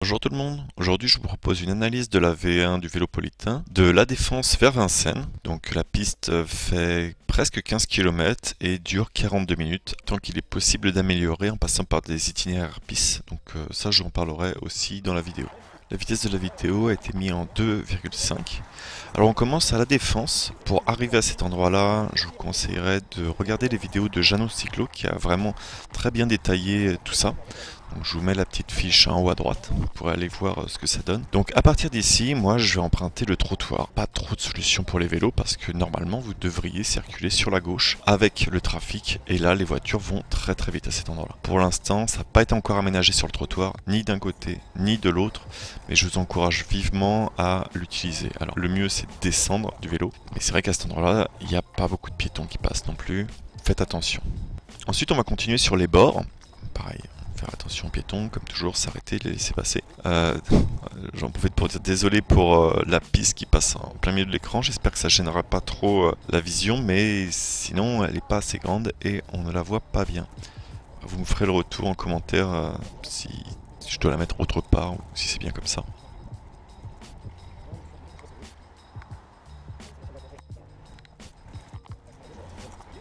Bonjour tout le monde, aujourd'hui je vous propose une analyse de la V1 du Vélopolitain de La Défense vers Vincennes. Donc la piste fait presque 15 km et dure 42 minutes, tant qu'il est possible d'améliorer en passant par des itinéraires pistes. Donc ça j'en parlerai aussi dans la vidéo. La vitesse de la vidéo a été mise en 2,5. Alors on commence à La Défense. Pour arriver à cet endroit-là, je vous conseillerais de regarder les vidéos de Jeannot Cyclo qui a vraiment très bien détaillé tout ça. Donc je vous mets la petite fiche en haut à droite, vous pourrez aller voir ce que ça donne. Donc à partir d'ici, moi je vais emprunter le trottoir. Pas trop de solutions pour les vélos parce que normalement vous devriez circuler sur la gauche avec le trafic et là les voitures vont très très vite à cet endroit-là. Pour l'instant, ça n'a pas été encore aménagé sur le trottoir, ni d'un côté ni de l'autre, mais je vous encourage vivement à l'utiliser. Alors le mieux c'est de descendre du vélo, mais c'est vrai qu'à cet endroit-là, il n'y a pas beaucoup de piétons qui passent non plus. Faites attention. Ensuite on va continuer sur les bords. Pareil. Faire attention aux piétons, comme toujours, s'arrêter, les laisser passer. J'en profite pour dire désolé pour la piste qui passe en plein milieu de l'écran. J'espère que ça gênera pas trop la vision, mais sinon elle n'est pas assez grande et on ne la voit pas bien. Vous me ferez le retour en commentaire si je dois la mettre autre part ou si c'est bien comme ça.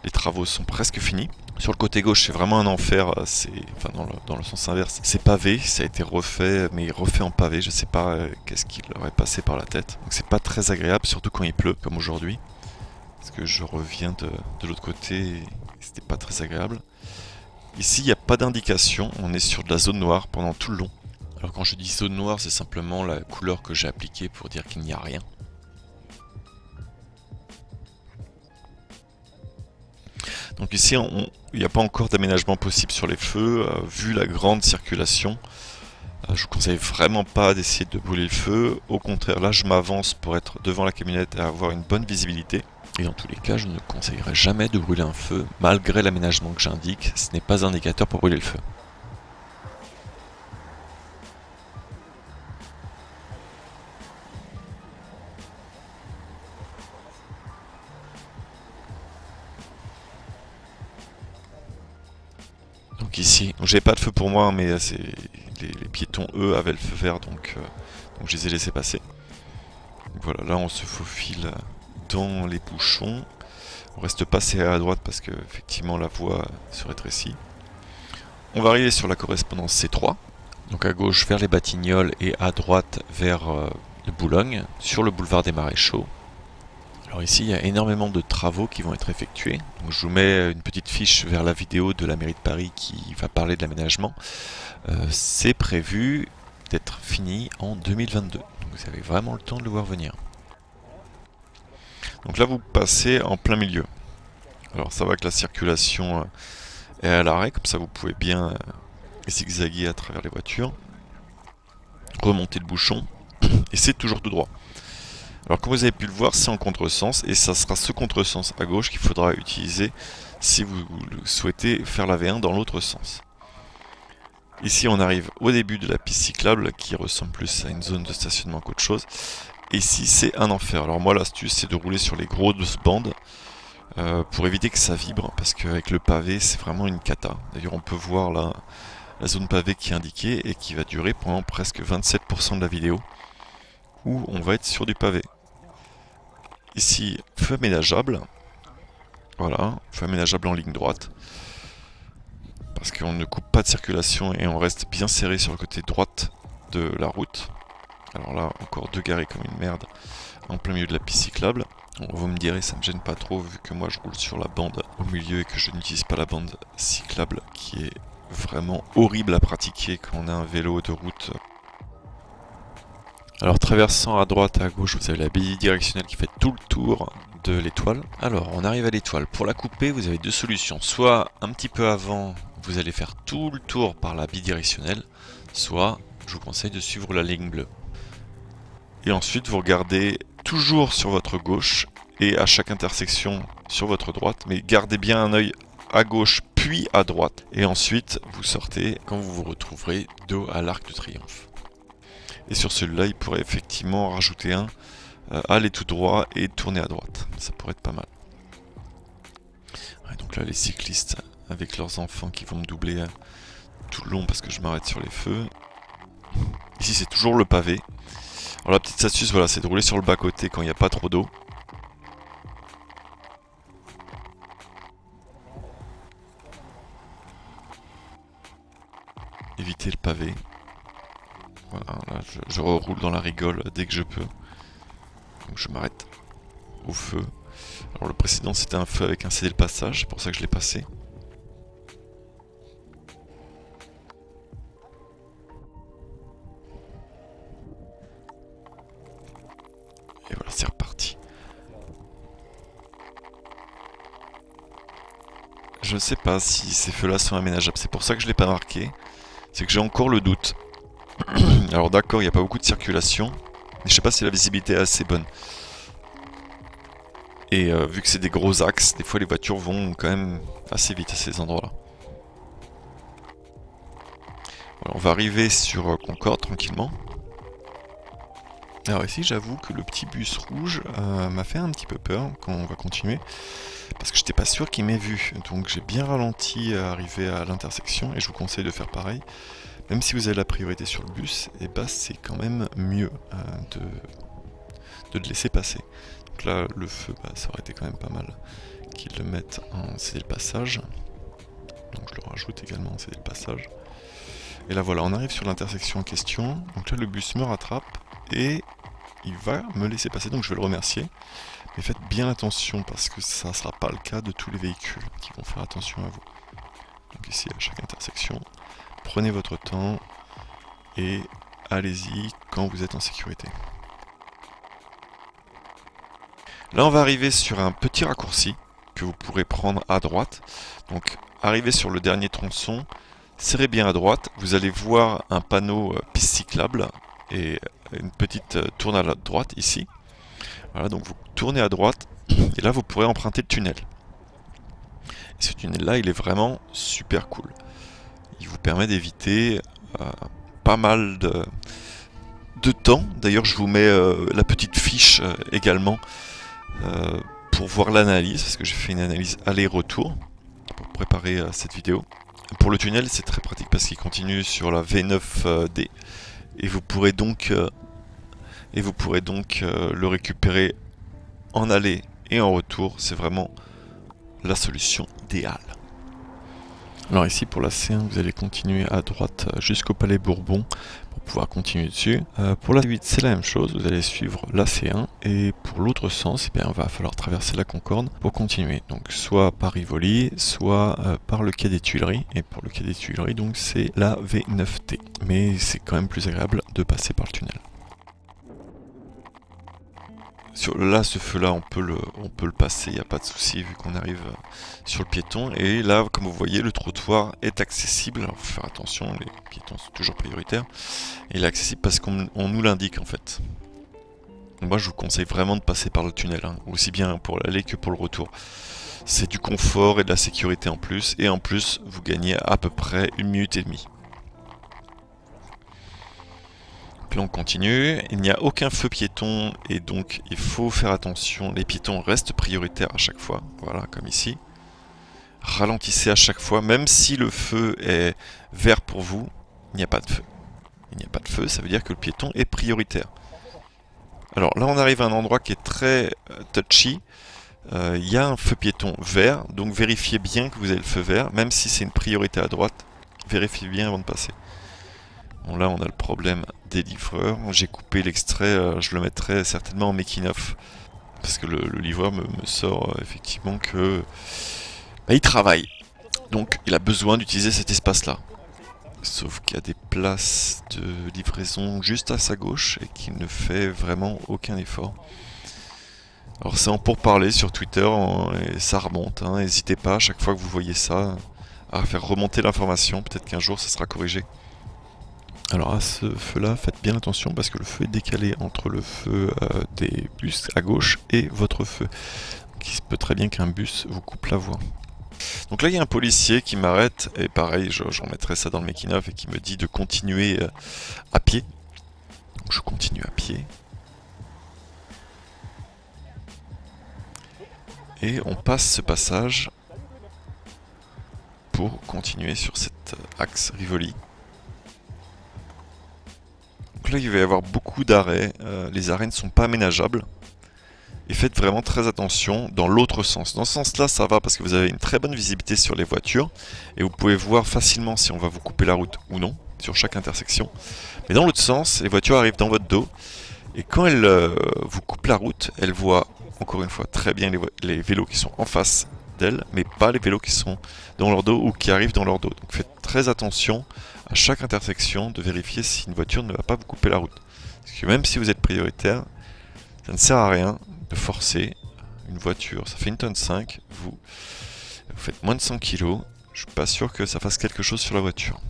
Les travaux sont presque finis. Sur le côté gauche, c'est vraiment un enfer. Enfin, dans le sens inverse, c'est pavé. Ça a été refait, mais refait en pavé. Je sais pas qu'est-ce qui leur est passé par la tête. Donc c'est pas très agréable, surtout quand il pleut, comme aujourd'hui. Parce que je reviens de l'autre côté, et c'était pas très agréable. Ici, il n'y a pas d'indication. On est sur de la zone noire pendant tout le long. Alors quand je dis zone noire, c'est simplement la couleur que j'ai appliquée pour dire qu'il n'y a rien. Donc ici, il n'y a pas encore d'aménagement possible sur les feux. Vu la grande circulation, je vous conseille vraiment pas d'essayer de brûler le feu. Au contraire, là, je m'avance pour être devant la camionnette et avoir une bonne visibilité. Et dans tous les cas, je ne conseillerais jamais de brûler un feu, malgré l'aménagement que j'indique. Ce n'est pas un indicateur pour brûler le feu. Donc ici, j'ai pas de feu pour moi, mais les piétons, eux, avaient le feu vert, donc je les ai laissés passer. Donc voilà, là on se faufile dans les bouchons. On reste pas serré à droite parce que effectivement la voie se rétrécit. On va arriver sur la correspondance C3. Donc à gauche vers les Batignolles et à droite vers le Boulogne, sur le boulevard des Maréchaux. Alors ici, il y a énormément de travaux qui vont être effectués. Donc je vous mets une petite fiche vers la vidéo de la mairie de Paris qui va parler de l'aménagement. C'est prévu d'être fini en 2022. Donc vous avez vraiment le temps de le voir venir. Donc là, vous passez en plein milieu. Alors ça va que la circulation est à l'arrêt, comme ça vous pouvez bien zigzaguer à travers les voitures. Remonter le bouchon, et c'est toujours tout droit. Alors comme vous avez pu le voir, c'est en contresens, et ça sera ce contresens à gauche qu'il faudra utiliser si vous souhaitez faire la V1 dans l'autre sens. Ici on arrive au début de la piste cyclable, qui ressemble plus à une zone de stationnement qu'autre chose. Et ici c'est un enfer. Alors moi l'astuce c'est de rouler sur les grosses bandes, pour éviter que ça vibre, parce qu'avec le pavé c'est vraiment une cata. D'ailleurs on peut voir là la zone pavée qui est indiquée et qui va durer pendant presque 27% de la vidéo, où on va être sur du pavé. Ici, feu aménageable. Voilà, feu aménageable en ligne droite. Parce qu'on ne coupe pas de circulation et on reste bien serré sur le côté droite de la route. Alors là, encore deux garés comme une merde, en plein milieu de la piste cyclable. Bon, vous me direz, ça me gêne pas trop vu que moi je roule sur la bande au milieu et que je n'utilise pas la bande cyclable qui est vraiment horrible à pratiquer quand on a un vélo de route. Alors traversant à droite, à gauche, vous avez la bidirectionnelle qui fait tout le tour de l'étoile. Alors on arrive à l'étoile. Pour la couper, vous avez deux solutions. Soit un petit peu avant, vous allez faire tout le tour par la bidirectionnelle, soit je vous conseille de suivre la ligne bleue. Et ensuite vous regardez toujours sur votre gauche et à chaque intersection sur votre droite, mais gardez bien un œil à gauche puis à droite. Et ensuite vous sortez quand vous vous retrouverez dos à l'Arc de Triomphe. Et sur celui-là, il pourrait effectivement rajouter un, aller tout droit et tourner à droite. Ça pourrait être pas mal. Ouais, donc là, les cyclistes avec leurs enfants qui vont me doubler tout le long parce que je m'arrête sur les feux. Ici c'est toujours le pavé. Alors la petite astuce, voilà, c'est de rouler sur le bas-côté quand il n'y a pas trop d'eau. Éviter le pavé. Voilà, là je reroule dans la rigole dès que je peux. Donc je m'arrête au feu. Alors le précédent c'était un feu avec un cédé le passage, c'est pour ça que je l'ai passé. Et voilà, c'est reparti. Je ne sais pas si ces feux-là sont aménageables, c'est pour ça que je ne l'ai pas marqué. C'est que j'ai encore le doute. Alors d'accord, il n'y a pas beaucoup de circulation, mais je ne sais pas si la visibilité est assez bonne. Et vu que c'est des gros axes, des fois les voitures vont quand même assez vite à ces endroits-là. Voilà, on va arriver sur Concorde tranquillement. Alors ici j'avoue que le petit bus rouge m'a fait un petit peu peur quand on va continuer. Parce que j'étais pas sûr qu'il m'ait vu. Donc j'ai bien ralenti à arriver à l'intersection et je vous conseille de faire pareil. Même si vous avez la priorité sur le bus, et bah c'est quand même mieux de le laisser passer. Donc là le feu, bah, ça aurait été quand même pas mal qu'ils le mettent en cédé le passage. Donc je le rajoute également en cédé le passage. Et là voilà, on arrive sur l'intersection en question. Donc là le bus me rattrape et il va me laisser passer, donc je vais le remercier. Mais faites bien attention parce que ça ne sera pas le cas de tous les véhicules qui vont faire attention à vous. Donc ici à chaque intersection, prenez votre temps et allez-y quand vous êtes en sécurité. Là on va arriver sur un petit raccourci que vous pourrez prendre à droite. Donc arrivez sur le dernier tronçon, serrez bien à droite, vous allez voir un panneau piste cyclable et une petite tourne à la droite ici. Voilà, donc vous tournez à droite et là vous pourrez emprunter le tunnel. Et ce tunnel là il est vraiment super cool. Il vous permet d'éviter pas mal de temps. D'ailleurs je vous mets la petite fiche également pour voir l'analyse, parce que j'ai fait une analyse aller-retour pour préparer cette vidéo. Pour le tunnel c'est très pratique parce qu'il continue sur la V9D et vous pourrez donc le récupérer en aller et en retour. C'est vraiment la solution idéale. Alors ici pour la C1 vous allez continuer à droite jusqu'au Palais Bourbon pour pouvoir continuer dessus. Pour la 8 c'est la même chose, vous allez suivre la C1 et pour l'autre sens il va falloir traverser la Concorde pour continuer. Donc soit par Rivoli, soit par le quai des Tuileries, et pour le quai des Tuileries donc c'est la V9T. Mais c'est quand même plus agréable de passer par le tunnel. Là, ce feu-là, on peut le passer, il n'y a pas de souci vu qu'on arrive sur le piéton. Et là, comme vous voyez, le trottoir est accessible. Alors, il faut faire attention, les piétons sont toujours prioritaires. Et il est accessible parce qu'on nous l'indique en fait. Moi, je vous conseille vraiment de passer par le tunnel, hein, aussi bien pour l'aller que pour le retour. C'est du confort et de la sécurité en plus. Et en plus, vous gagnez à peu près 1 minute et demie. Puis on continue, il n'y a aucun feu piéton et donc il faut faire attention, les piétons restent prioritaires à chaque fois, voilà comme ici. Ralentissez à chaque fois, même si le feu est vert pour vous, il n'y a pas de feu. Il n'y a pas de feu, ça veut dire que le piéton est prioritaire. Alors là on arrive à un endroit qui est très touchy, il y a un feu piéton vert, donc vérifiez bien que vous avez le feu vert, même si c'est une priorité à droite, vérifiez bien avant de passer. Bon, là on a le problème des livreurs, j'ai coupé l'extrait, je le mettrai certainement en making of parce que le livreur me sort effectivement que il travaille, donc il a besoin d'utiliser cet espace là, sauf qu'il y a des places de livraison juste à sa gauche et qu'il ne fait vraiment aucun effort. Alors c'est en pourparlers sur Twitter et ça remonte, hein. N'hésitez pas à chaque fois que vous voyez ça à faire remonter l'information, peut-être qu'un jour ça sera corrigé. Alors à ce feu là, faites bien attention parce que le feu est décalé entre le feu des bus à gauche et votre feu. Donc, il se peut très bien qu'un bus vous coupe la voie. Donc là il y a un policier qui m'arrête et pareil je remettrai ça dans le making of et qui me dit de continuer à pied. Donc je continue à pied. Et on passe ce passage pour continuer sur cet axe Rivoli. Donc là il va y avoir beaucoup d'arrêts, les arrêts ne sont pas aménageables. Et faites vraiment très attention dans l'autre sens. Dans ce sens-là, ça va parce que vous avez une très bonne visibilité sur les voitures et vous pouvez voir facilement si on va vous couper la route ou non sur chaque intersection. Mais dans l'autre sens, les voitures arrivent dans votre dos et quand elles vous coupent la route, elles voient encore une fois très bien les vélos qui sont en face d'elles, mais pas les vélos qui sont dans leur dos ou qui arrivent dans leur dos. Donc faites très attention à chaque intersection de vérifier si une voiture ne va pas vous couper la route. Parce que même si vous êtes prioritaire, ça ne sert à rien de forcer une voiture, ça fait 1,5 tonne, vous faites moins de 100 kg, je suis pas sûr que ça fasse quelque chose sur la voiture.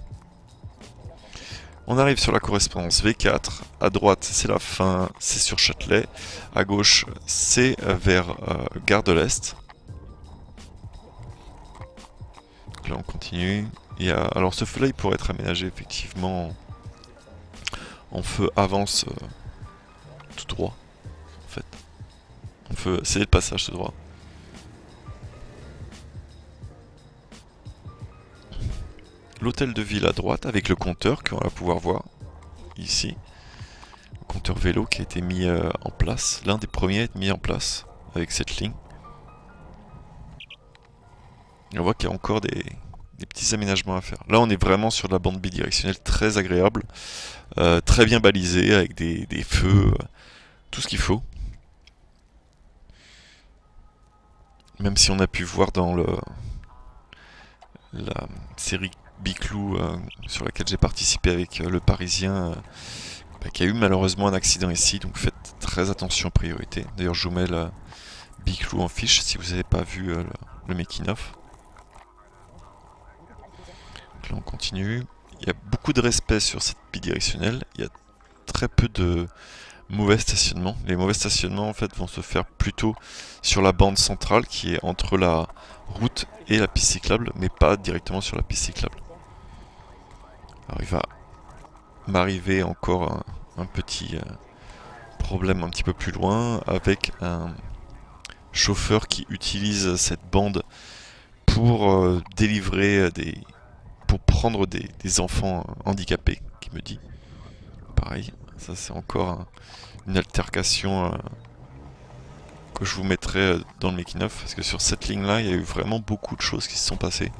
On arrive sur la correspondance V4, à droite c'est la fin, c'est sur Châtelet, à gauche c'est vers Gare de l'Est. Là on continue, alors ce feu là il pourrait être aménagé effectivement en feu avance tout droit en fait. On peut essayer le passage tout droit. L'hôtel de ville à droite avec le compteur qu'on va pouvoir voir ici. Le compteur vélo qui a été mis en place. L'un des premiers à être mis en place avec cette ligne. Et on voit qu'il y a encore des petits aménagements à faire. Là on est vraiment sur de la bande bidirectionnelle très agréable. Très bien balisée avec des feux, tout ce qu'il faut. Même si on a pu voir dans la série Biclou sur laquelle j'ai participé avec le Parisien, qu'il y a eu malheureusement un accident ici, donc faites très attention, priorité. D'ailleurs je vous mets la Biclou en fiche si vous n'avez pas vu le making of. Donc là on continue. Il y a beaucoup de respect sur cette bidirectionnelle, il y a très peu de mauvais stationnement. Les mauvais stationnements en fait vont se faire plutôt sur la bande centrale qui est entre la route et la piste cyclable, mais pas directement sur la piste cyclable. Alors il va m'arriver encore un petit problème un petit peu plus loin avec un chauffeur qui utilise cette bande pour délivrer pour prendre des enfants handicapés, qui me dit. Pareil, ça c'est encore une altercation que je vous mettrai dans le making of, parce que sur cette ligne là il y a eu vraiment beaucoup de choses qui se sont passées.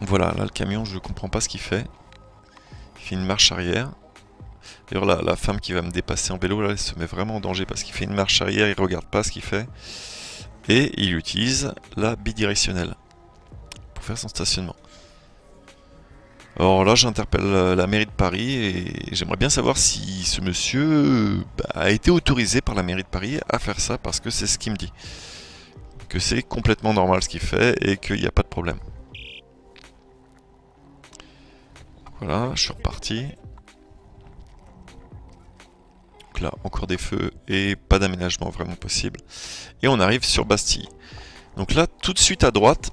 Voilà, là le camion je ne comprends pas ce qu'il fait. Il fait une marche arrière. D'ailleurs la femme qui va me dépasser en vélo là, elle se met vraiment en danger parce qu'il fait une marche arrière, il regarde pas ce qu'il fait. Et il utilise la bidirectionnelle pour faire son stationnement. Alors là j'interpelle la mairie de Paris et j'aimerais bien savoir si ce monsieur a été autorisé par la mairie de Paris à faire ça, parce que c'est ce qu'il me dit. Que c'est complètement normal ce qu'il fait et qu'il n'y a pas de problème. Voilà, je suis reparti. Donc là encore des feux et pas d'aménagement vraiment possible. Et on arrive sur Bastille. Donc là tout de suite à droite,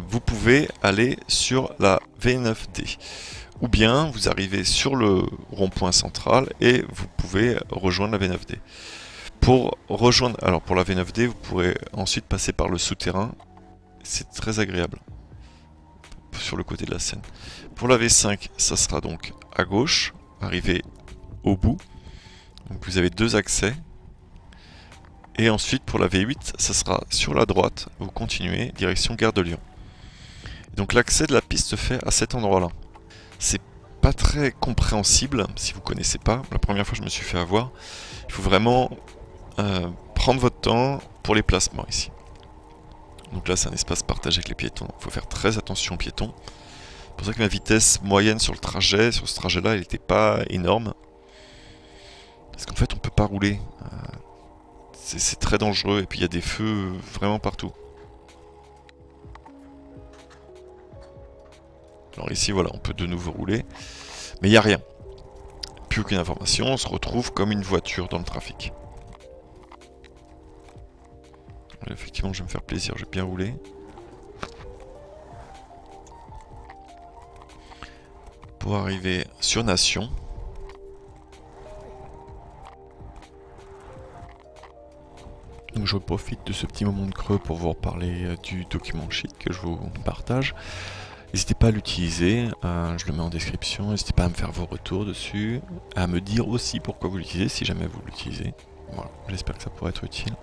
vous pouvez aller sur la V9D. Ou bien vous arrivez sur le rond-point central et vous pouvez rejoindre la V9D. Pour rejoindre, alors pour la V9D, vous pourrez ensuite passer par le souterrain. C'est très agréable sur le côté de la Seine. Pour la V5, ça sera donc à gauche, arriver au bout. Donc vous avez deux accès. Et ensuite pour la V8, ça sera sur la droite, vous continuez, direction Gare de Lyon. Donc l'accès de la piste se fait à cet endroit-là. C'est pas très compréhensible si vous connaissez pas. La première fois je me suis fait avoir. Il faut vraiment prendre votre temps pour les placements ici. Donc là c'est un espace partagé avec les piétons. Il faut faire très attention aux piétons. C'est pour ça que ma vitesse moyenne sur ce trajet-là, elle n'était pas énorme. Parce qu'en fait on peut pas rouler. C'est très dangereux et puis il y a des feux vraiment partout. Alors ici voilà, on peut de nouveau rouler, mais il n'y a rien. Plus aucune information, on se retrouve comme une voiture dans le trafic. Alors, effectivement je vais me faire plaisir, je vais bien rouler. Pour arriver sur Nation. Donc je profite de ce petit moment de creux pour vous reparler du document sheet que je vous partage. N'hésitez pas à l'utiliser, je le mets en description, n'hésitez pas à me faire vos retours dessus, à me dire aussi pourquoi vous l'utilisez si jamais vous l'utilisez. Voilà, j'espère que ça pourrait être utile.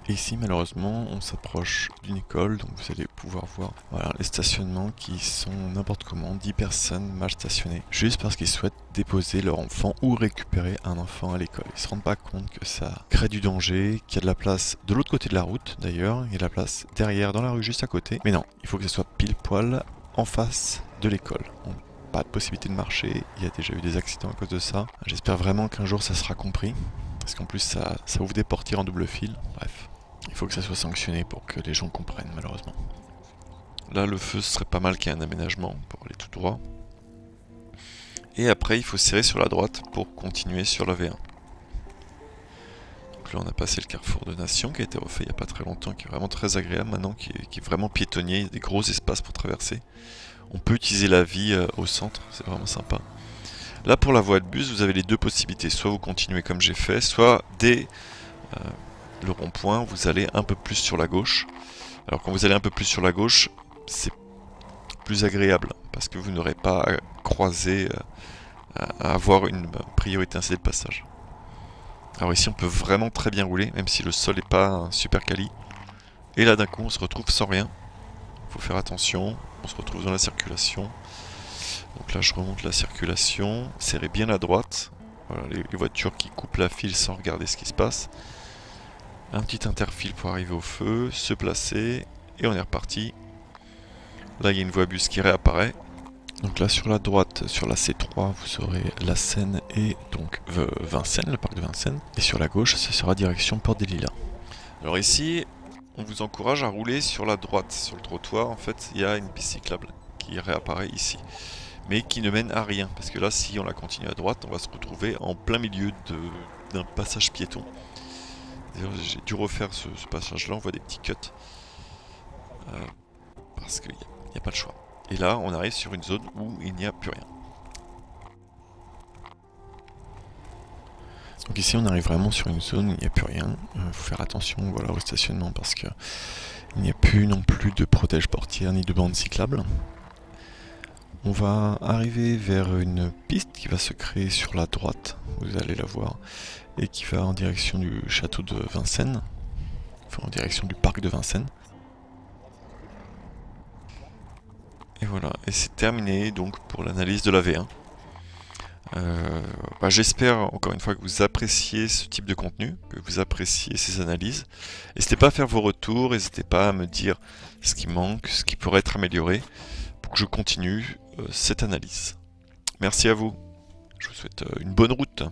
Et ici malheureusement on s'approche d'une école, donc vous allez pouvoir voir voilà, les stationnements qui sont n'importe comment, 10 personnes mal stationnées, juste parce qu'ils souhaitent déposer leur enfant ou récupérer un enfant à l'école. Ils se rendent pas compte que ça crée du danger, qu'il y a de la place de l'autre côté de la route d'ailleurs, il y a de la place derrière dans la rue juste à côté, mais non, il faut que ce soit pile poil en face de l'école. Pas de possibilité de marcher, il y a déjà eu des accidents à cause de ça. J'espère vraiment qu'un jour ça sera compris, parce qu'en plus ça ouvre des portières en double fil, bref. Il faut que ça soit sanctionné pour que les gens comprennent, malheureusement. Là, le feu, ce serait pas mal qu'il y ait un aménagement pour aller tout droit. Et après, il faut serrer sur la droite pour continuer sur la V1. Donc là, on a passé le carrefour de Nation qui a été refait il n'y a pas très longtemps, qui est vraiment très agréable maintenant, qui est vraiment piétonnier, il y a des gros espaces pour traverser. On peut utiliser la vie au centre, c'est vraiment sympa. Là, pour la voie de bus, vous avez les deux possibilités. Soit vous continuez comme j'ai fait, soit dès le rond-point, vous allez un peu plus sur la gauche. Alors quand vous allez un peu plus sur la gauche, c'est plus agréable parce que vous n'aurez pas à croiser, à avoir une priorité incendie de passage. Alors ici on peut vraiment très bien rouler, même si le sol n'est pas super quali. Et là d'un coup on se retrouve sans rien. Il faut faire attention, on se retrouve dans la circulation. Donc là je remonte la circulation, serrez bien la droite. Voilà, les voitures qui coupent la file sans regarder ce qui se passe. Un petit interfile pour arriver au feu, se placer, et on est reparti. Là, il y a une voie bus qui réapparaît. Donc là, sur la droite, sur la C3, vous aurez la Seine et donc Vincennes, le parc de Vincennes. Et sur la gauche, ce sera direction Porte des Lilas. Alors ici, on vous encourage à rouler sur la droite. Sur le trottoir, en fait, il y a une piste cyclable qui réapparaît ici. Mais qui ne mène à rien. Parce que là, si on la continue à droite, on va se retrouver en plein milieu d'un passage piéton. J'ai dû refaire ce passage-là, on voit des petits cuts. Parce qu'il n'y a pas le choix. Et là, on arrive sur une zone où il n'y a plus rien. Donc ici, on arrive vraiment sur une zone où il n'y a plus rien. Il faut faire attention voilà, au stationnement parce qu'il n'y a plus non plus de protège portière ni de bande cyclable. On va arriver vers une piste qui va se créer sur la droite, vous allez la voir, et qui va en direction du château de Vincennes, enfin en direction du parc de Vincennes. Et voilà, et c'est terminé donc pour l'analyse de la V1. J'espère encore une fois que vous appréciez ce type de contenu, que vous appréciez ces analyses. N'hésitez pas à faire vos retours, n'hésitez pas à me dire ce qui manque, ce qui pourrait être amélioré, pour que je continue cette analyse. Merci à vous, je vous souhaite une bonne route.